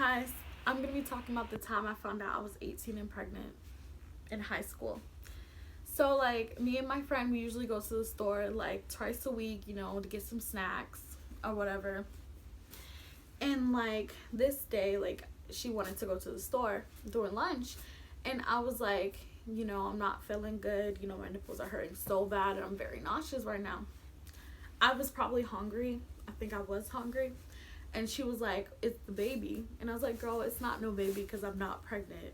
Hi, I'm going to be talking about the time I found out I was 18 and pregnant in high school. So, like, me and my friend, we usually go to the store, like, twice a week, to get some snacks or whatever. And, like, this day, like, she wanted to go to the store during lunch. And I was like, I'm not feeling good. My nipples are hurting so bad and I'm very nauseous right now. I was probably hungry. I think I was hungry. And she was like, it's the baby. And I was like, girl, it's not no baby because I'm not pregnant.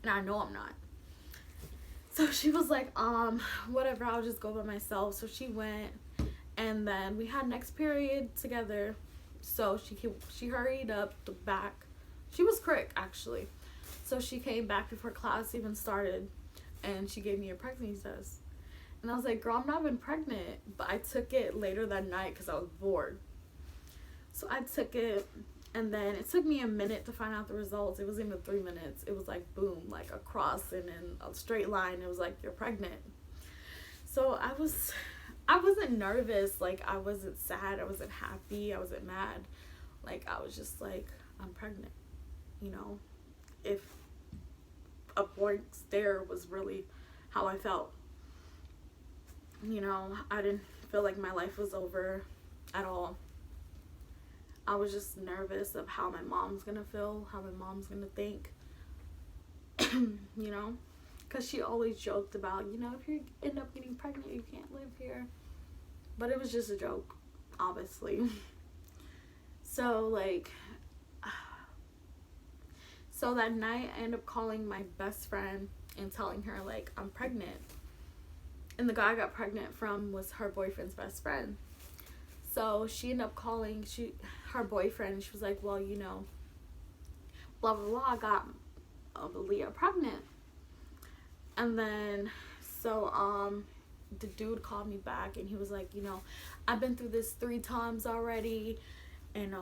And I know I'm not. So she was like, whatever, I'll just go by myself. So she went, and then we had next period together. So she hurried up the back. She was quick, actually. So she came back before class even started, and she gave me a pregnancy test. And I was like, girl, I'm not even pregnant. But I took it later that night because I was bored. So I took it, and then it took me a minute to find out the results. It wasn't even 3 minutes. It was like, boom, like a cross and in a straight line. It was like, you're pregnant. So I wasn't nervous. Like, I wasn't sad. I wasn't happy. I wasn't mad. Like, I was just like, I'm pregnant. If a blank stare was really how I felt. I didn't feel like my life was over at all. I was just nervous of how my mom's gonna feel, how my mom's gonna think, because she always joked about, if you end up getting pregnant, you can't live here. But it was just a joke, obviously. So, so that night, I ended up calling my best friend and telling her, like, I'm pregnant. And the guy I got pregnant from was her boyfriend's best friend. So she ended up calling her boyfriend. She was like, well, blah, blah, blah, I got Leah pregnant. And then, so, the dude called me back and he was like, I've been through this 3 times already. And,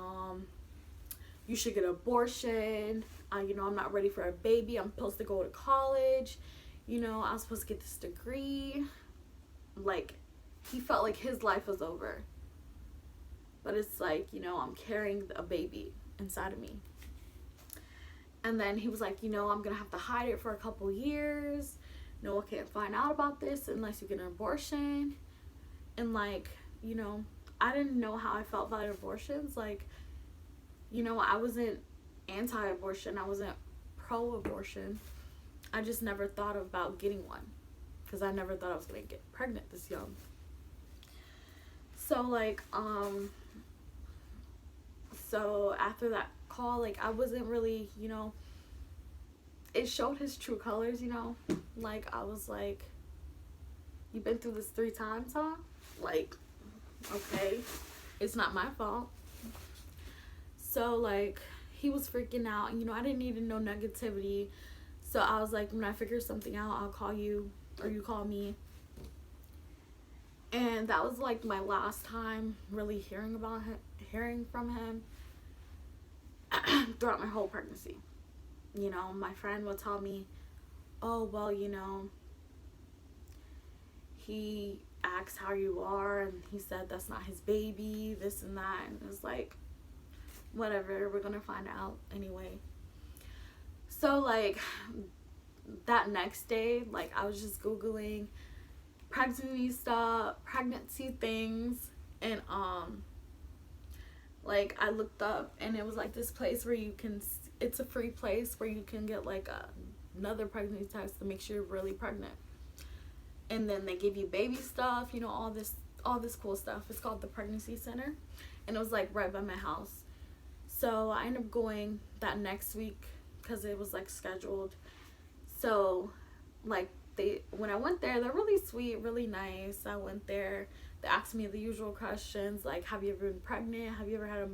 you should get an abortion. I'm not ready for a baby. I'm supposed to go to college. I'm supposed to get this degree. Like, he felt like his life was over. But it's like, I'm carrying a baby inside of me. And then he was like, I'm going to have to hide it for a couple years. No one can't find out about this unless you get an abortion. And, like, I didn't know how I felt about abortions. Like, I wasn't anti-abortion. I wasn't pro-abortion. I just never thought about getting one. Because I never thought I was going to get pregnant this young. So, like, so after that call, like, I wasn't really, it showed his true colors, like, I was like, you've been through this 3 times, huh? Like, okay, it's not my fault. So, like, he was freaking out, and, I didn't need no negativity. So I was like, when I figure something out, I'll call you, or you call me. And that was, like, my last time really hearing from him throughout my whole pregnancy. My friend would tell me, oh, well, he asked how you are, and he said that's not his baby, this and that. And it was like, whatever, we're going to find out anyway. So, like, that next day, like, I was just Googling pregnancy things, and like, I looked up, and it was like this place where it's a free place where you can get like another pregnancy test to make sure you're really pregnant, and then they give you baby stuff, all this cool stuff. It's called the Pregnancy Center, and it was like right by my house. So I ended up going that next week because it was like scheduled. So, like, when I went there, they're really sweet, really nice. I went there, they asked me the usual questions, like, have you ever been pregnant, have you ever had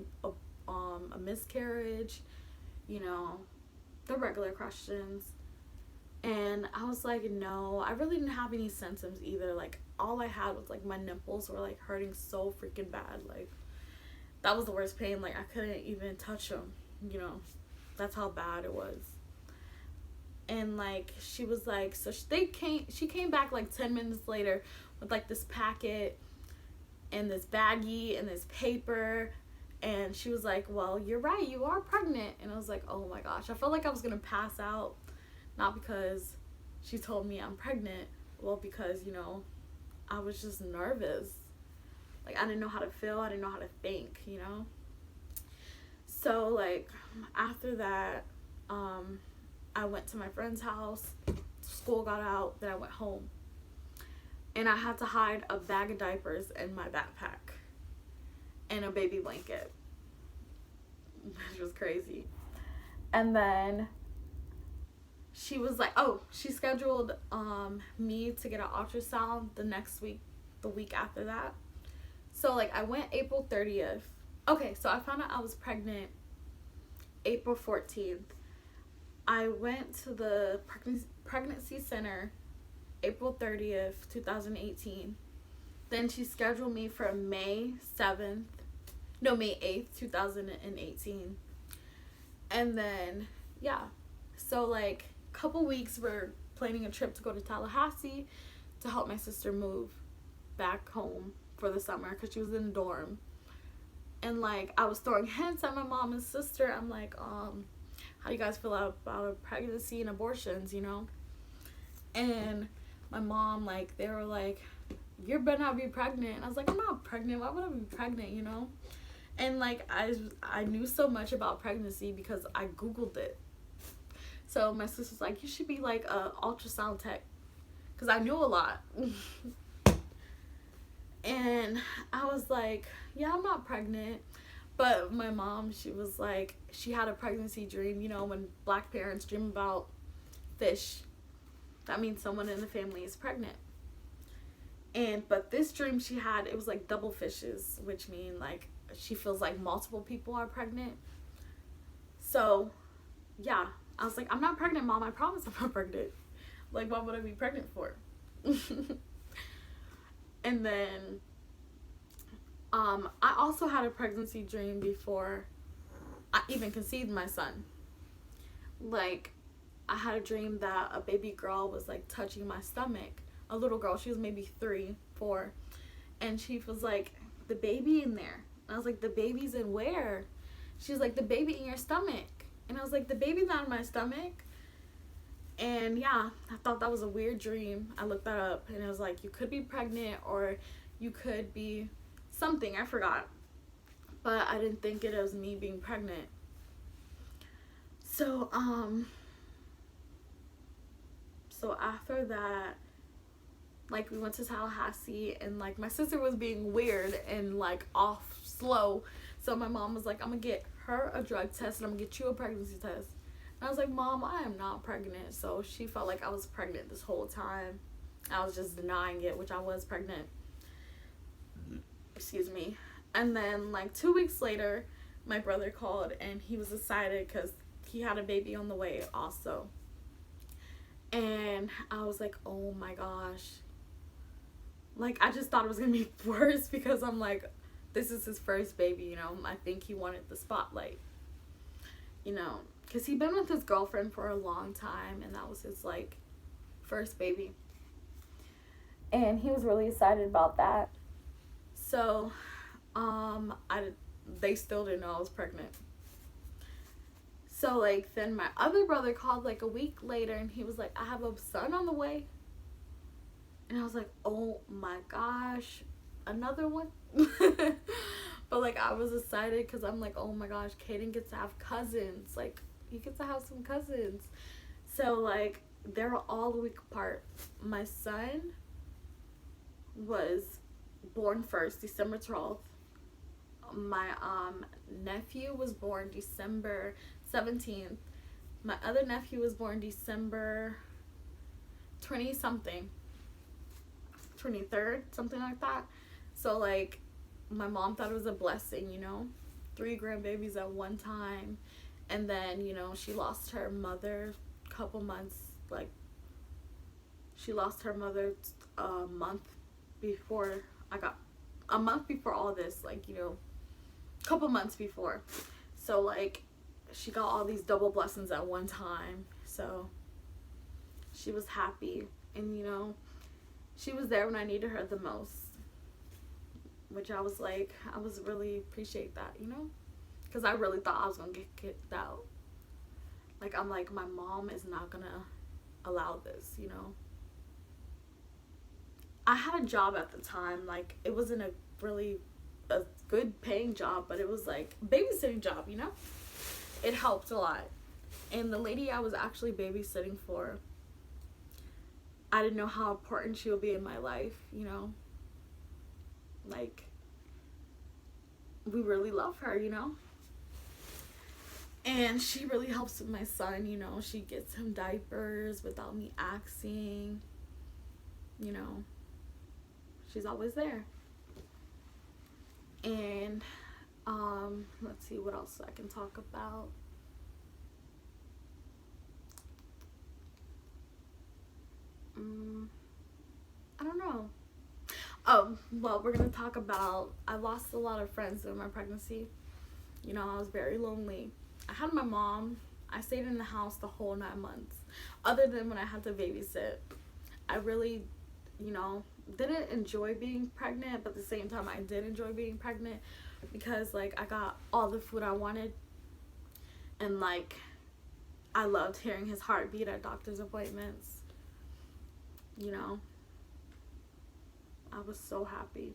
a miscarriage, the regular questions. And I was like, no, I really didn't have any symptoms either. Like, all I had was, like, my nipples were, like, hurting so freaking bad. Like, that was the worst pain. Like, I couldn't even touch them, that's how bad it was. And, like, she was like, so she came back like 10 minutes later with, like, this packet and this baggie and this paper And she was like, well, you're right, you are pregnant. And I was like, oh my gosh. I felt like I was going to pass out. Not because she told me I'm pregnant. Well, because, you know, I was just nervous. Like, I didn't know how to feel. I didn't know how to think, you know. So, like, after that, I went to my friend's house. School got out. Then I went home. And I had to hide a bag of diapers in my backpack. And a baby blanket. Which was crazy. And then she was like, oh, she scheduled me to get an ultrasound the week after that. So, like, I went April 30th. Okay, so I found out I was pregnant April 14th. I went to the pregnancy center April 30th, 2018. Then she scheduled me for May 8th, 2018. And then, yeah. So, like, a couple weeks we're planning a trip to go to Tallahassee to help my sister move back home for the summer because she was in the dorm. And, like, I was throwing hints at my mom and sister. I'm like, how do you guys feel about pregnancy and abortions, you know? And my mom, like, they were like, you better not be pregnant. And I was like, I'm not pregnant. Why would I be pregnant, you know? And, like, I knew so much about pregnancy because I Googled it. So my sister's like, you should be, like, a ultrasound tech. Because I knew a lot. And I was like, yeah, I'm not pregnant. But my mom, she was like, she had a pregnancy dream. You know, when black parents dream about fish, that means someone in the family is pregnant. But this dream she had, it was like double fishes, which mean, like, she feels like multiple people are pregnant. So, yeah. I was like, I'm not pregnant, Mom. I promise I'm not pregnant. Like, what would I be pregnant for? And then, I also had a pregnancy dream before I even conceived my son. Like, I had a dream that a baby girl was, like, touching my stomach. A little girl. She was maybe 3, 4. And she was like, the baby in there. And I was like, the baby's in where? She was like, the baby in your stomach. And I was like, the baby's not in my stomach. And yeah, I thought that was a weird dream. I looked that up and it was like, you could be pregnant or you could be something. I forgot. But I didn't think it was me being pregnant. So, after that, like, we went to Tallahassee and, like, my sister was being weird and, like, off slow. So my mom was like, I'm gonna get her a drug test and I'm gonna get you a pregnancy test. And I was like, Mom, I am not pregnant. So she felt like I was pregnant this whole time. I was just denying it, which I was pregnant. Excuse me. And then, like, 2 weeks later, my brother called and he was excited because he had a baby on the way also. And I was like, oh my gosh. Like, I just thought it was going to be worse because I'm like, this is his first baby, you know. I think he wanted the spotlight, you know. Because he'd been with his girlfriend for a long time and that was his, like, first baby. And he was really excited about that. So, they still didn't know I was pregnant. So, like, then my other brother called, like, a week later and he was like, I have a son on the way. And I was like, oh my gosh, another one? But, like, I was excited because I'm like, oh my gosh, Kaden gets to have cousins. Like, he gets to have some cousins. So, like, they were all a week apart. My son was born first, December 12th. My nephew was born December 17th. My other nephew was born December 20-something. 23rd, something like that. So, like, my mom thought it was a blessing, you know. 3 grandbabies at one time. And then, you know, she lost her mother a couple months, like, she lost her mother a month before all this, like, you know, a couple months before. So, like, she got all these double blessings at one time. So, she was happy. And, you know, she was there when I needed her the most. which I was like, I was really appreciate that, you know, because I really thought I was gonna get kicked out. Like, I'm like, my mom is not gonna allow this, you know. I had a job at the time, like, it wasn't a good paying job, but it was like a babysitting job, you know. It helped a lot. And the lady I was actually babysitting for, I didn't know how important she would be in my life, you know. Like, we really love her, you know. And she really helps with my son, you know. She gets him diapers without me asking, you know. She's always there. And let's see what else I can talk about. I don't know. Oh, well, we're gonna talk about, I lost a lot of friends during my pregnancy. You know, I was very lonely. I had my mom. I stayed in the house the whole 9 months. Other than when I had to babysit. I really, you know, didn't enjoy being pregnant, but at the same time I did enjoy being pregnant because, like, I got all the food I wanted. And, like, I loved hearing his heartbeat at doctor's appointments. You know, I was so happy.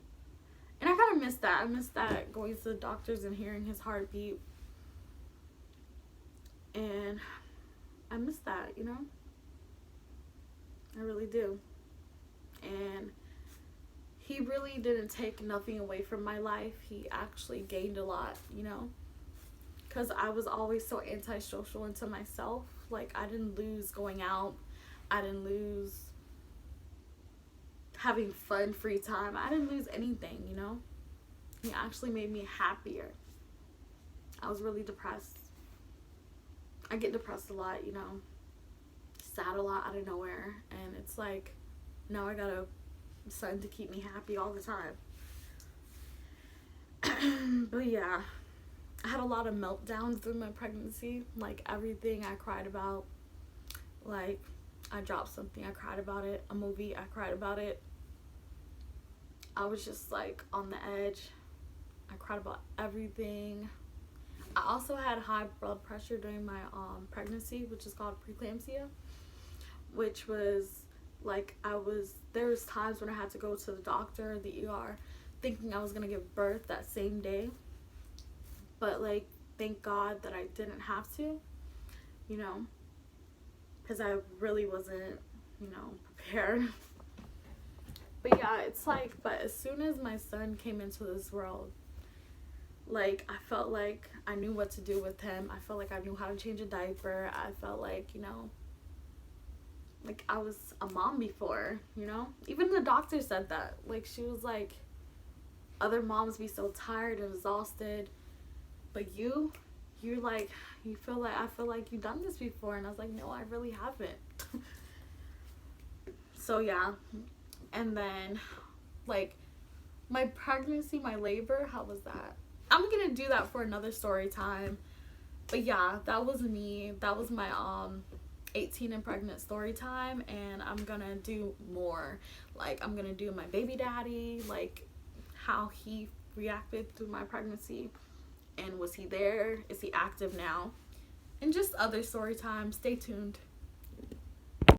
And I kind of missed that. I missed that, going to the doctors and hearing his heartbeat. And I miss that, you know. I really do. And he really didn't take nothing away from my life. He actually gained a lot, you know. Because I was always so antisocial into myself. Like, I didn't lose going out. I didn't lose having fun, free time. I didn't lose anything, you know. He actually made me happier. I was really depressed. I get depressed a lot, you know. Sad a lot out of nowhere. And it's like, now I got a son to keep me happy all the time. But yeah, I had a lot of meltdowns through my pregnancy. Like, everything I cried about. Like, I dropped something, I cried about it. A movie, I cried about it. I was just, like, on the edge. I cried about everything. I also had high blood pressure during my pregnancy, which is called preeclampsia, which was, like, there was times when I had to go to the doctor, the ER, thinking I was going to give birth that same day. But, like, thank God that I didn't have to, you know, because I really wasn't, you know, prepared. But yeah, it's like, but as soon as my son came into this world, like, I felt like I knew what to do with him. I felt like I knew how to change a diaper. I felt like, you know, like I was a mom before, you know. Even the doctor said that. Like, she was like, other moms be so tired and exhausted, but you're like, I feel like you've done this before. And I was like, no, I really haven't. So yeah. And then, like, my pregnancy, my labor, how was that? I'm gonna do that for another story time. But yeah, that was me. That was my 18 and pregnant story time. And I'm gonna do more. Like, I'm gonna do my baby daddy, like, how he reacted through my pregnancy. And was he there? Is he active now? And just other story time. Stay tuned.